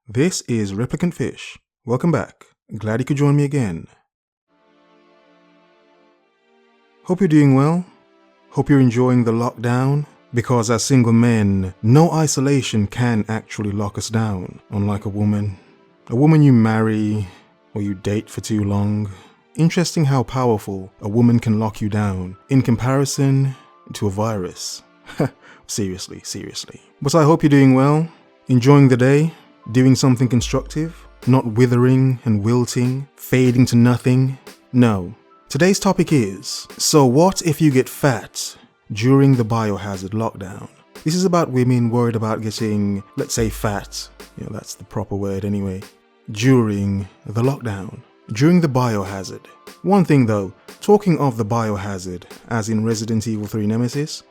This is Replicant Fish. Welcome back. Glad you could join me again. Hope you're doing well. Hope you're enjoying the lockdown. Because as single men, no isolation can actually lock us down, unlike a woman. A woman you marry or you date for too long. Interesting how powerful a woman can lock you down in comparison to a virus. Seriously. But I hope you're doing well, enjoying the day, doing something constructive, not withering and wilting, fading to nothing. No. Today's topic is, so what if you get fat during the biohazard lockdown? This is about women worried about getting, let's say, fat. That's the proper word anyway. During the lockdown. During the biohazard. One thing though, talking of the biohazard, as in Resident Evil 3 Nemesis,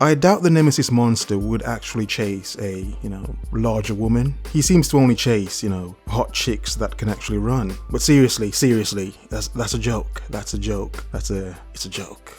I doubt the Nemesis monster would actually chase a, larger woman. He seems to only chase, hot chicks that can actually run. But seriously, that's a joke. It's a joke.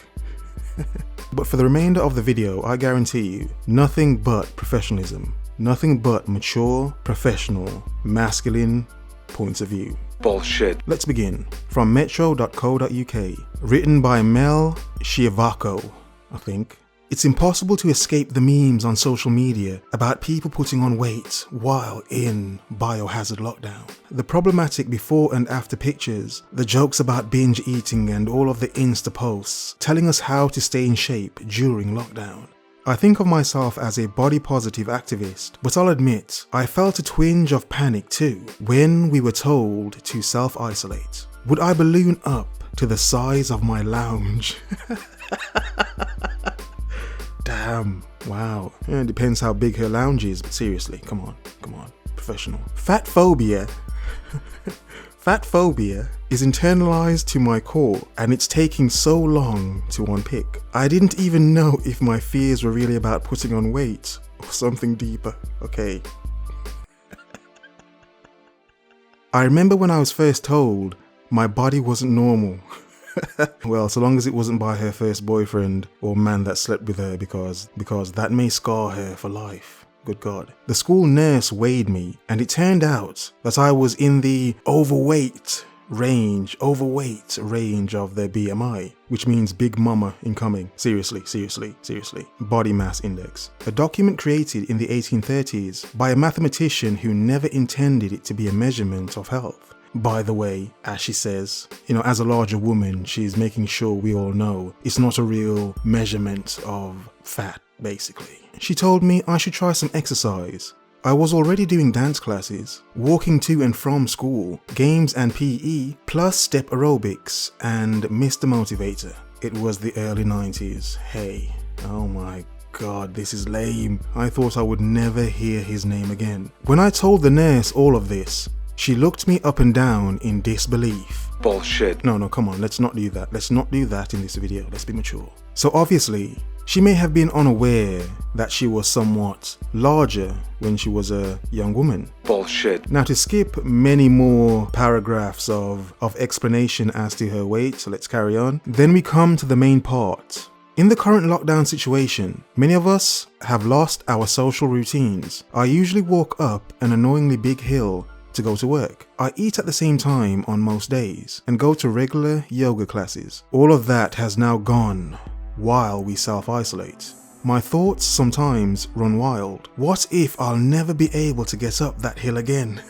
But for the remainder of the video, I guarantee you, nothing but professionalism. Nothing but mature, professional, masculine points of view. Bullshit. Let's begin. From metro.co.uk. Written by Mel Shiavako, I think. It's impossible to escape the memes on social media about people putting on weight while in biohazard lockdown. The problematic before and after pictures, the jokes about binge eating and all of the Insta posts telling us how to stay in shape during lockdown. I think of myself as a body positive activist, but I'll admit, I felt a twinge of panic too when we were told to self-isolate. Would I balloon up to the size of my lounge? Damn, wow. It depends how big her lounge is, but seriously, come on, professional. Fat phobia is internalized to my core, and it's taking so long to unpick. I didn't even know if my fears were really about putting on weight or something deeper, okay? I remember when I was first told my body wasn't normal. Well, so long as it wasn't by her first boyfriend or man that slept with her, because that may scar her for life. Good God. The school nurse weighed me, and it turned out that I was in the overweight range of their BMI, which means big mama incoming. Seriously. Body mass index. A document created in the 1830s by a mathematician who never intended it to be a measurement of health. By the way, as she says, as a larger woman, she's making sure we all know it's not a real measurement of fat, basically. She told me I should try some exercise. I was already doing dance classes, walking to and from school, games and PE, plus step aerobics and Mr. Motivator. It was the early 90s. Hey, oh my God, this is lame. I thought I would never hear his name again. When I told the nurse all of this, she looked me up and down in disbelief. Bullshit. No, come on, let's not do that. Let's not do that in this video. Let's be mature. So obviously, she may have been unaware that she was somewhat larger when she was a young woman. Bullshit. Now, to skip many more paragraphs of explanation as to her weight, so let's carry on. Then we come to the main part. In the current lockdown situation, many of us have lost our social routines. I usually walk up an annoyingly big hill to go to work. I eat at the same time on most days and go to regular yoga classes. All of that has now gone while we self-isolate. My thoughts sometimes run wild. What if I'll never be able to get up that hill again?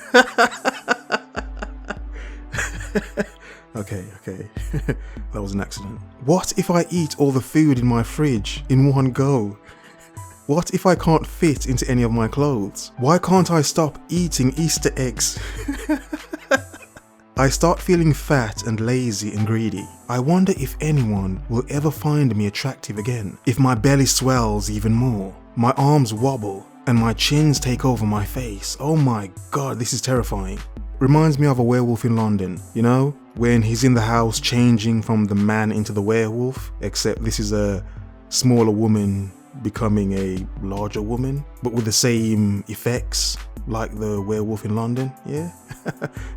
Okay. That was an accident. What if I eat all the food in my fridge in one go? What if I can't fit into any of my clothes? Why can't I stop eating Easter eggs? I start feeling fat and lazy and greedy. I wonder if anyone will ever find me attractive again. If my belly swells even more, my arms wobble, and my chins take over my face. Oh my God, this is terrifying. Reminds me of A Werewolf in London, when he's in the house changing from the man into the werewolf, except this is a smaller woman becoming a larger woman, but with the same effects like the werewolf in London. Yeah.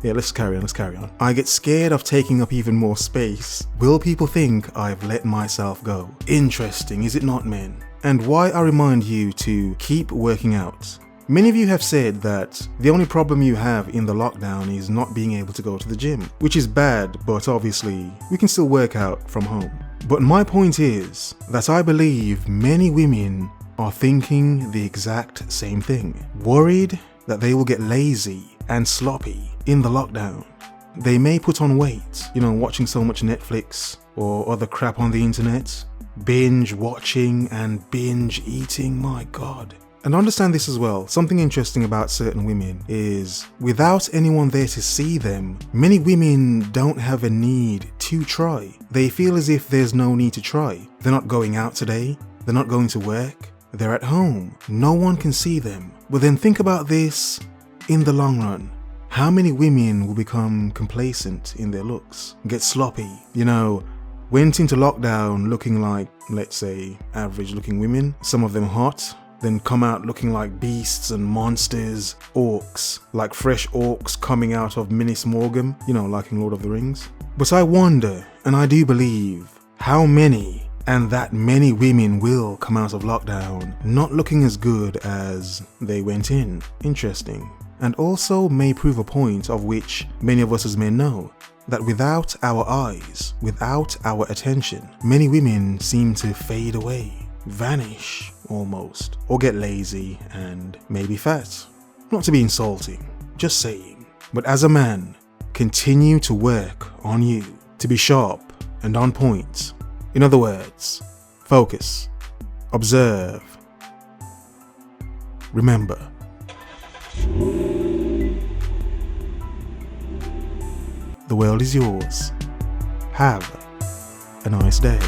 Let's carry on. I get scared of taking up even more space. Will people think I've let myself go? Interesting, is it not, men? And why I remind you to keep working out. Many of you have said that the only problem you have in the lockdown is not being able to go to the gym, which is bad, but obviously we can still work out from home. But my point is that I believe many women are thinking the exact same thing, worried that they will get lazy and sloppy in the lockdown. They may put on weight, watching so much Netflix or other crap on the internet, binge watching and binge eating, my God. And understand this as well, something interesting about certain women is without anyone there to see them, many women don't have a need to try. They feel as if there's no need to try. They're not going out today, they're not going to work, they're at home, no one can see them. But then think about this in the long run. How many women will become complacent in their looks, get sloppy, went into lockdown looking like, let's say, average looking women, some of them hot, then come out looking like beasts and monsters, orcs, like fresh orcs coming out of Minas Morgul, like in Lord of the Rings. But I wonder, and I do believe, how many, and that many women will come out of lockdown not looking as good as they went in. Interesting. And also may prove a point of which many of us as men know, that without our eyes, without our attention, many women seem to fade away, vanish almost, or get lazy and maybe fat. Not to be insulting, just saying. But as a man, continue to work on you to be sharp and on point. In other words, focus, observe, remember. The world is yours. Have a nice day.